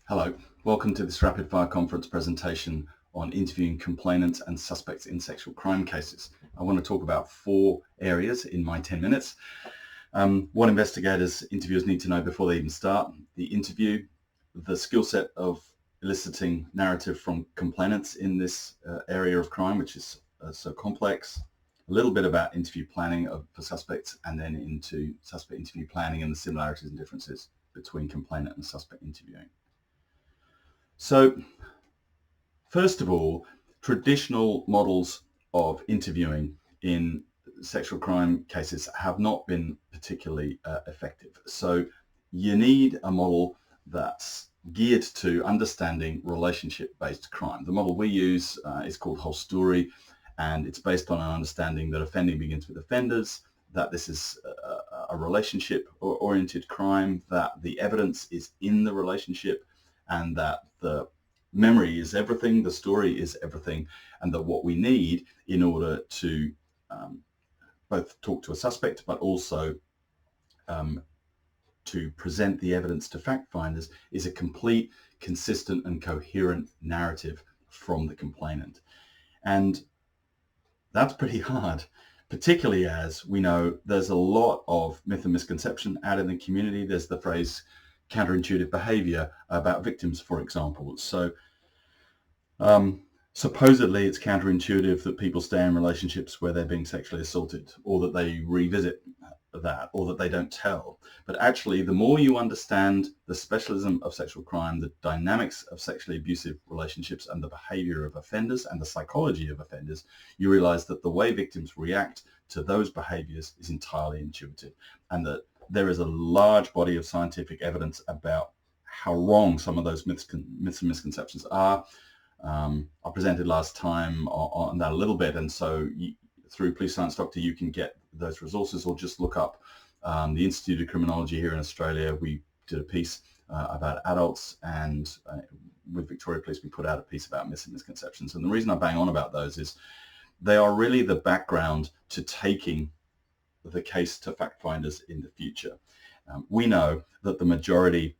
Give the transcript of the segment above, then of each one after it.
Hello, welcome to this rapid fire conference presentation on interviewing complainants and suspects in sexual crime cases. I want to talk about 4 areas in my 10 minutes. What investigators, interviewers need to know before they even start the interview, the skill set of eliciting narrative from complainants in this area of crime, which is so complex, a little bit about interview planning for suspects, and then into suspect interview planning and the similarities and differences between complainant and suspect interviewing. So, first of all, traditional models of interviewing in sexual crime cases have not been particularly effective. So you need a model that's geared to understanding relationship-based crime. The model we use is called Whole Story, and it's based on an understanding that offending begins with offenders, that this is a relationship-oriented crime, that the evidence is in the relationship, and that the memory is everything, the story is everything, and that what we need in order to both talk to a suspect but also to present the evidence to fact finders is a complete, consistent and coherent narrative from the complainant. And that's pretty hard, particularly as we know there's a lot of myth and misconception out in the community. There's the phrase counterintuitive behavior about victims, for example. So supposedly it's counterintuitive that people stay in relationships where they're being sexually assaulted, or that they revisit that, or that they don't tell. But actually, the more you understand the specialism of sexual crime, the dynamics of sexually abusive relationships and the behavior of offenders and the psychology of offenders, you realize that the way victims react to those behaviors is entirely intuitive, and that there is a large body of scientific evidence about how wrong some of those myths and misconceptions are. I presented last time on that a little bit, and so through Police Science Doctor you can get those resources, or just look up the Institute of Criminology here in Australia. We did a piece about adults, and with Victoria Police we put out a piece about myths and misconceptions. And the reason I bang on about those is they are really the background to taking the case to fact finders in the future. We know that the majority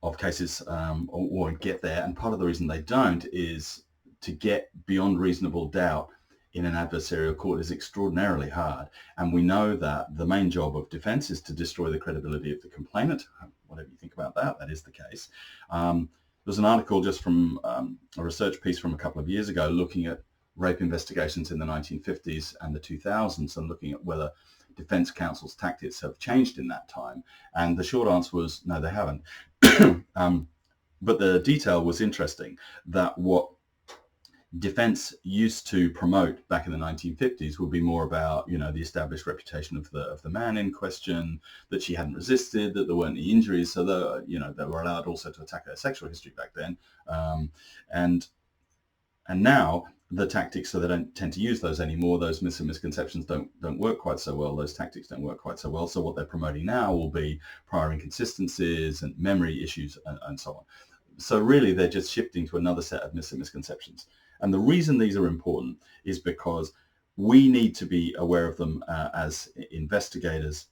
of cases won't get there, and part of the reason they don't is to get beyond reasonable doubt in an adversarial court is extraordinarily hard. And we know that the main job of defense is to destroy the credibility of the complainant. Whatever you think about that, that is the case. There's an article just from a research piece from a couple of years ago looking at rape investigations in the 1950s and the 2000s, and looking at whether defense counsel's tactics have changed in that time. And the short answer was no, they haven't. But the detail was interesting, that what defense used to promote back in the 1950s would be more about, the established reputation of the man in question, that she hadn't resisted, that there weren't any injuries, so they were allowed also to attack her sexual history back then. And now the tactics, so they don't tend to use those anymore. Those myths and misconceptions don't work quite so well. Those tactics don't work quite so well. So what they're promoting now will be prior inconsistencies and memory issues and so on. So really, they're just shifting to another set of myths and misconceptions. And the reason these are important is because we need to be aware of them as investigators,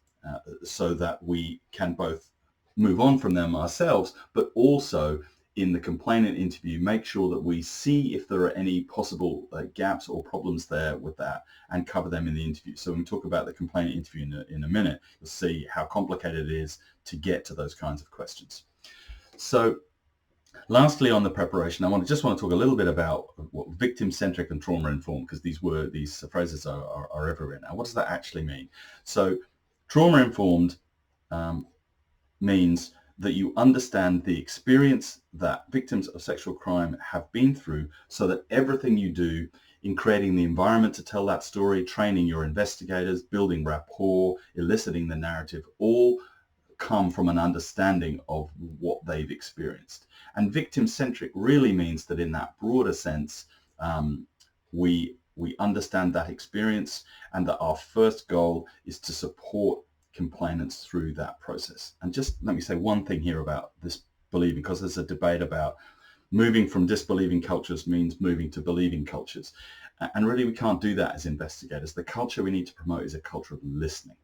so that we can both move on from them ourselves, but also in the complainant interview, make sure that we see if there are any possible gaps or problems there with that, and cover them in the interview. So when we talk about the complainant interview in a minute, you'll see how complicated it is to get to those kinds of questions. So lastly, on the preparation, I just want to talk a little bit about what victim-centric and trauma-informed, because these phrases are everywhere now. What does that actually mean? So trauma-informed means that you understand the experience that victims of sexual crime have been through, so that everything you do in creating the environment to tell that story, training your investigators, building rapport, eliciting the narrative, all come from an understanding of what they've experienced. And victim-centric really means that in that broader sense, we understand that experience, and that our first goal is to support complainants through that process. And just let me say one thing here about this believing, because there's a debate about moving from disbelieving cultures means moving to believing cultures. And really, we can't do that as investigators. The culture we need to promote is a culture of listening.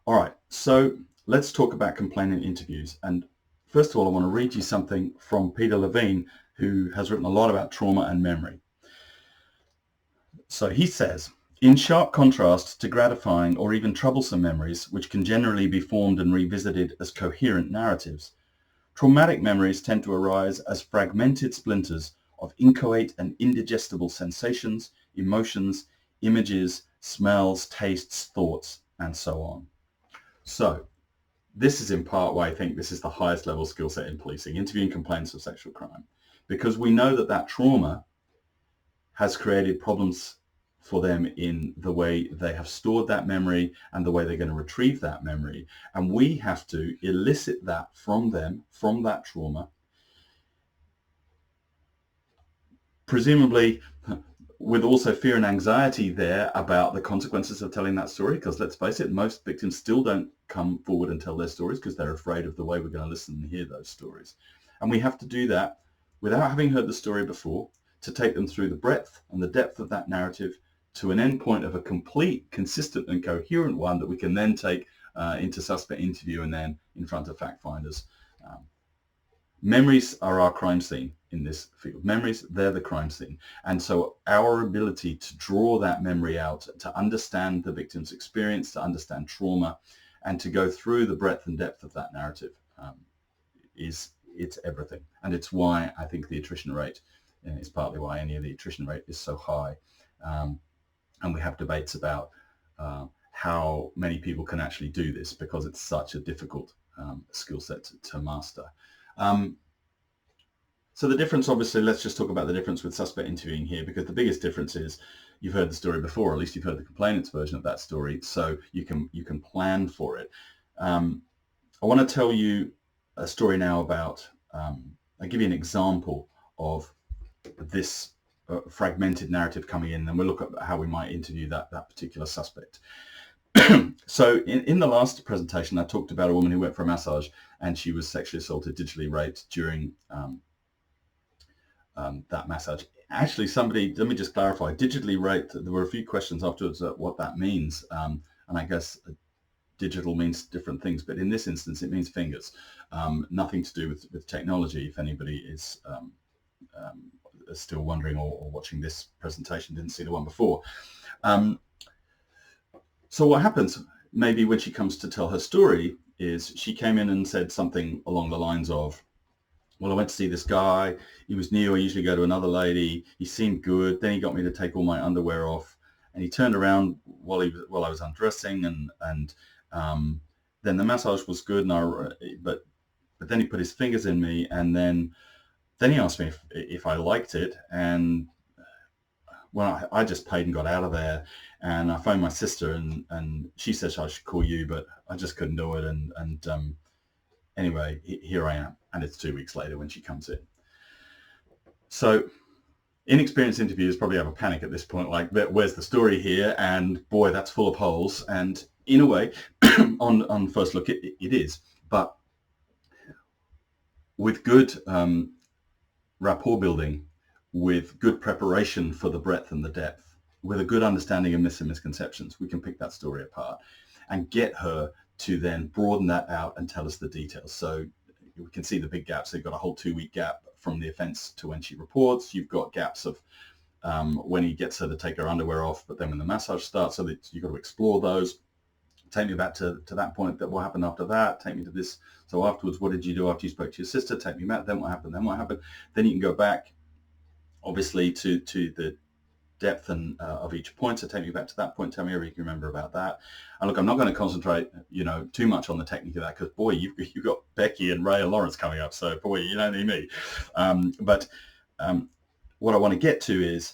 All right, so let's talk about complainant interviews. And First of all, I want to read you something from Peter Levine, who has written a lot about trauma and memory. So he says, in sharp contrast to gratifying or even troublesome memories, which can generally be formed and revisited as coherent narratives, traumatic memories tend to arise as fragmented splinters of inchoate and indigestible sensations, emotions, images, smells, tastes, thoughts, and so on. So this is in part why I think this is the highest level skill set in policing, interviewing complaints of sexual crime, because we know that that trauma has created problems for them in the way they have stored that memory and the way they're going to retrieve that memory. And we have to elicit that from them, from that trauma, presumably with also fear and anxiety there about the consequences of telling that story, because let's face it, most victims still don't come forward and tell their stories because they're afraid of the way we're going to listen and hear those stories. And we have to do that without having heard the story before, to take them through the breadth and the depth of that narrative to an end point of a complete, consistent and coherent one that we can then take into suspect interview and then in front of fact finders. Memories are our crime scene in this field. Memories, they're the crime scene. And so our ability to draw that memory out, to understand the victim's experience, to understand trauma, and to go through the breadth and depth of that narrative it's everything. And it's why I think the attrition rate is partly why any of the attrition rate is so high. And we have debates about how many people can actually do this, because it's such a difficult skill set to master. So the difference, obviously, let's just talk about the difference with suspect interviewing here, because the biggest difference is you've heard the story before, or at least you've heard the complainant's version of that story, so you can plan for it. I want to tell you a story now about, I'll give you an example of this fragmented narrative coming in, and we'll look at how we might interview that particular suspect. So in the last presentation, I talked about a woman who went for a massage and she was sexually assaulted, digitally raped during that massage. Actually, somebody, let me just clarify, digitally raped, there were a few questions afterwards at what that means. And I guess digital means different things, but in this instance, it means fingers. Nothing to do with technology, if anybody is still wondering or watching this presentation, didn't see the one before. So what happens maybe when she comes to tell her story is she came in and said something along the lines of, well, I went to see this guy, he was new, I usually go to another lady, he seemed good, then he got me to take all my underwear off, and he turned around while I was undressing, and then the massage was good, and but then he put his fingers in me, and then he asked me if I liked it, and well, I just paid and got out of there, and I phoned my sister, and she said I should call you, but I just couldn't do it, and anyway, here I am, and it's 2 weeks later when she comes in. So inexperienced interviewers probably have a panic at this point, like, where's the story here? And boy, that's full of holes. And in a way, on first look, it is. But with good rapport building, with good preparation for the breadth and the depth, with a good understanding of myths and misconceptions, we can pick that story apart and get her to then broaden that out and tell us the details. So we can see the big gaps. They've got a whole 2-week gap from the offence to when she reports. You've got gaps of when he gets her to take her underwear off, but then when the massage starts, so that you've got to explore those. Take me back to that point, that what happened after that, take me to this. So afterwards, what did you do after you spoke to your sister? Take me back, then what happened, then what happened? Then you can go back, obviously, to the depth and of each point. So take me back to that point, tell me everything you remember about that. And look, I'm not going to concentrate, too much on the technique of that, because boy, you've got Becky and Ray and Lawrence coming up, so boy, you don't need me. But what I want to get to is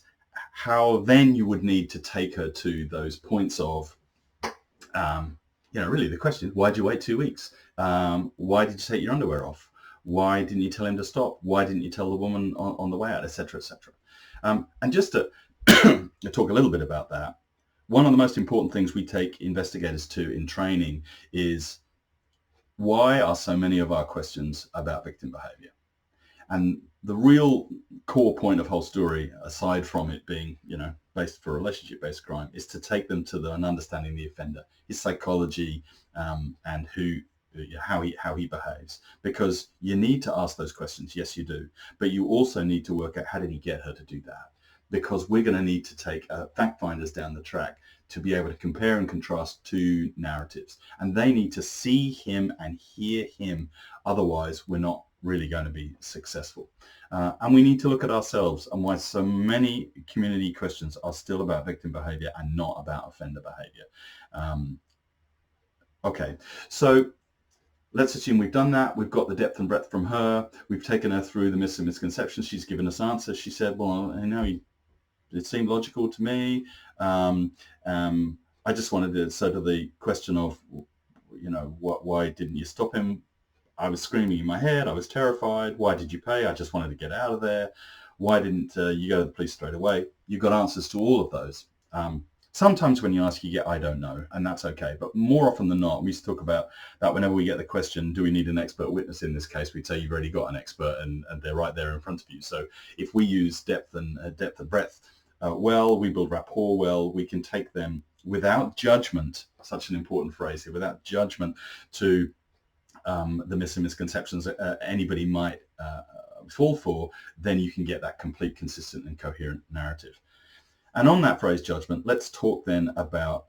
how then you would need to take her to those points of, really the question, why did you wait 2 weeks? Why did you take your underwear off? Why didn't you tell him to stop? Why didn't you tell the woman on the way out, etc., etc.? And just to talk a little bit about that, one of the most important things we take investigators to in training is, why are so many of our questions about victim behavior? And the real core point of whole story, aside from it being, based for relationship-based crime, is to take them to an understanding the offender, his psychology, and who how he behaves, because you need to ask those questions. Yes, you do, but you also need to work out how did he get her to do that, because we're going to need to take fact finders down the track to be able to compare and contrast two narratives, and they need to see him and hear him. Otherwise, we're not really going to be successful. And we need to look at ourselves and why so many community questions are still about victim behavior and not about offender behavior. Okay, so let's assume we've done that. We've got the depth and breadth from her. We've taken her through the myths and misconceptions. She's given us answers. She said, well, it seemed logical to me. I just wanted to, so to the question of, why didn't you stop him? I was screaming in my head. I was terrified. Why did you pay? I just wanted to get out of there. Why didn't you go to the police straight away? You got answers to all of those. Sometimes when you ask, you get, I don't know, and that's okay. But more often than not, we used to talk about that whenever we get the question, do we need an expert witness in this case? We'd say you've already got an expert and they're right there in front of you. So if we use depth and breadth well, we build rapport well, we can take them without judgment, such an important phrase here, without judgment to the myths and misconceptions anybody might fall for, then you can get that complete, consistent and coherent narrative. And on that phrase judgment, let's talk then about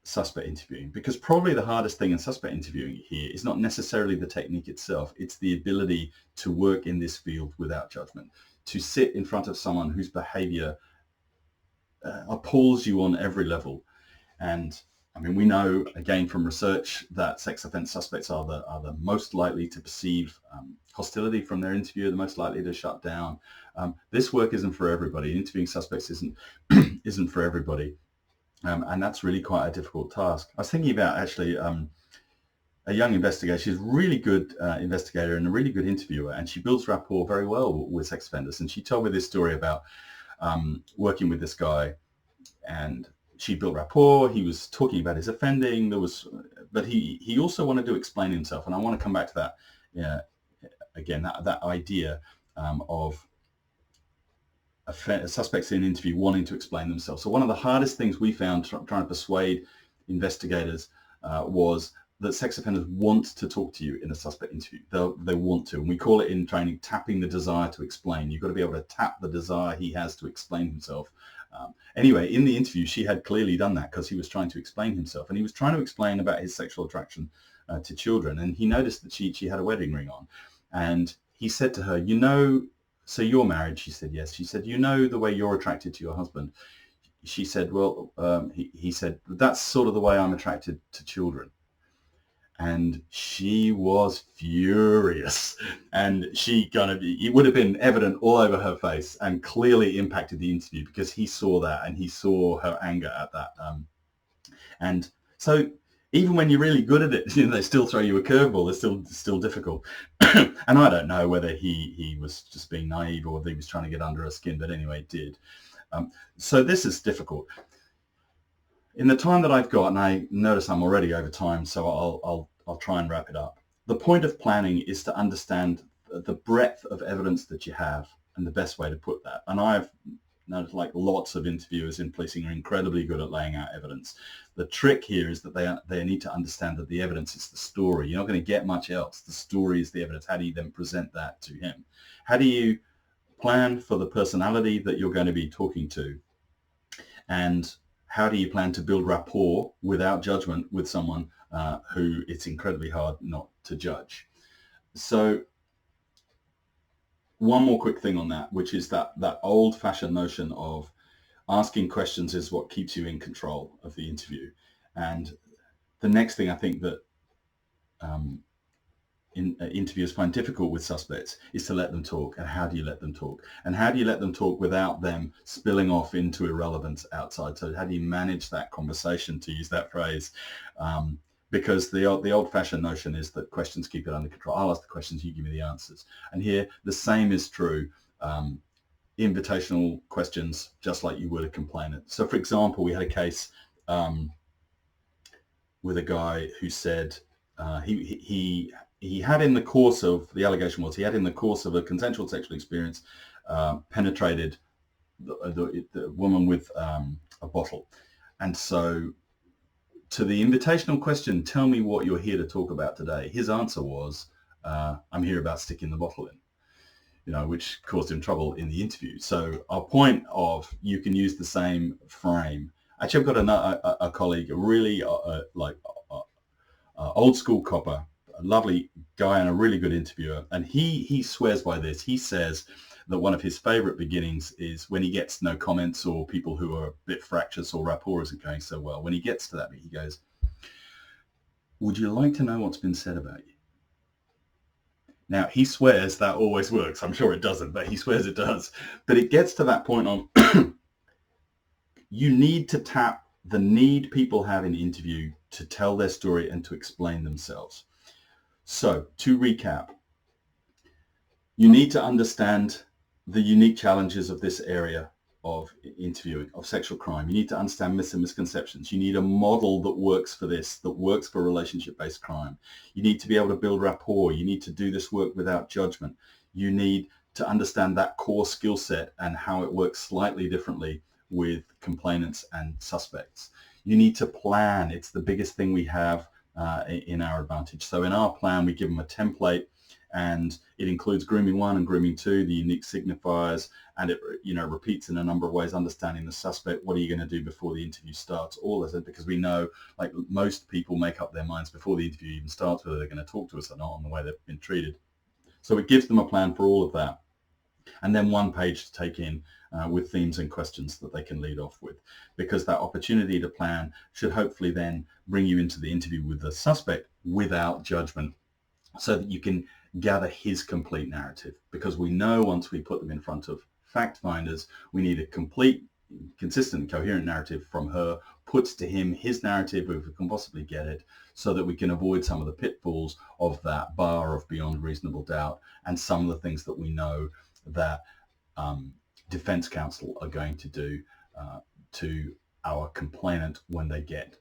suspect interviewing, because probably the hardest thing in suspect interviewing here is not necessarily the technique itself. It's the ability to work in this field without judgment, to sit in front of someone whose behavior appalls you on every level. And I mean, we know again from research that sex offence suspects are the most likely to perceive hostility from their interviewer, the most likely to shut down. This work isn't for everybody. Interviewing suspects isn't for everybody, and that's really quite a difficult task. I was thinking about actually a young investigator. She's a really good investigator and a really good interviewer, and she builds rapport very well with sex offenders. And she told me this story about working with this guy, and she built rapport. He was talking about his offending. But he also wanted to explain himself, and I want to come back to that. Yeah, again, that idea of suspects in an interview wanting to explain themselves. So one of the hardest things we found trying to persuade investigators was that sex offenders want to talk to you in a suspect interview. They want to, and we call it in training tapping the desire to explain. You've got to be able to tap the desire he has to explain himself. Anyway, in the interview, she had clearly done that because he was trying to explain himself, and he was trying to explain about his sexual attraction to children. And he noticed that she had a wedding ring on, and he said to her, so you're married? She said, yes. She said, the way you're attracted to your husband? She said, well, he said, that's sort of the way I'm attracted to children. And she was furious, and it would have been evident all over her face and clearly impacted the interview, because he saw that and he saw her anger at that. And so even when you're really good at it, they still throw you a curveball. They're still difficult. And I don't know whether he was just being naive or whether he was trying to get under her skin, but anyway, it did. So this is difficult. In the time that I've got, and I notice I'm already over time, so I'll try and wrap it up. The point of planning is to understand the breadth of evidence that you have and the best way to put that. And I've noticed, like lots of interviewers in policing are incredibly good at laying out evidence. The trick here is that they need to understand that the evidence is the story. You're not going to get much else. The story is the evidence. How do you then present that to him? How do you plan for the personality that you're going to be talking to? And how do you plan to build rapport without judgment with someone who it's incredibly hard not to judge? So one more quick thing on that, which is that old-fashioned notion of asking questions is what keeps you in control of the interview. And the next thing I think that interviewers find difficult with suspects is to let them talk. And how do you let them talk? And how do you let them talk without them spilling off into irrelevance outside? So how do you manage that conversation, to use that phrase? Because the old-fashioned notion is that questions keep it under control. I'll ask the questions, you give me the answers. And here the same is true. Invitational questions, just like you would a complainant. So for example, we had a case with a guy who said he had, in the course of, the allegation was he had in the course of a consensual sexual experience penetrated the woman with a bottle. And so to the invitational question, tell me what you're here to talk about today, his answer was, I'm here about sticking the bottle in, which caused him trouble in the interview. So our point of, you can use the same frame. Actually, I've got a colleague, a really old school copper, a lovely guy and a really good interviewer. And he swears by this. He says that one of his favorite beginnings is when he gets no comments or people who are a bit fractious or rapport isn't going so well. When he gets to that bit, he goes, would you like to know what's been said about you? Now, he swears that always works. I'm sure it doesn't, but he swears it does. But it gets to that point on you need to tap the need people have in interview to tell their story and to explain themselves. So to recap, you need to understand the unique challenges of this area of interviewing, of sexual crime. You need to understand myths and misconceptions. You need a model that works for this, that works for relationship-based crime. You need to be able to build rapport. You need to do this work without judgment. You need to understand that core skill set and how it works slightly differently with complainants and suspects. You need to plan. It's the biggest thing we have in our advantage. So in our plan, we give them a template, and it includes grooming 1 and grooming 2, the unique signifiers, and it repeats in a number of ways, understanding the suspect, what are you going to do before the interview starts, all of it, because we know, like most people make up their minds before the interview even starts whether they're going to talk to us or not on the way they've been treated. So it gives them a plan for all of that. And then one page to take in with themes and questions that they can lead off with, because that opportunity to plan should hopefully then bring you into the interview with the suspect without judgment, so that you can gather his complete narrative. Because we know once we put them in front of fact finders, we need a complete, consistent, coherent narrative from her, puts to him his narrative if we can possibly get it, so that we can avoid some of the pitfalls of that bar of beyond reasonable doubt and some of the things that we know that defense counsel are going to do to our complainant when they get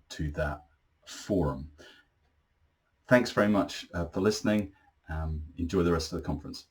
to that forum. Thanks very much for listening. Enjoy the rest of the conference.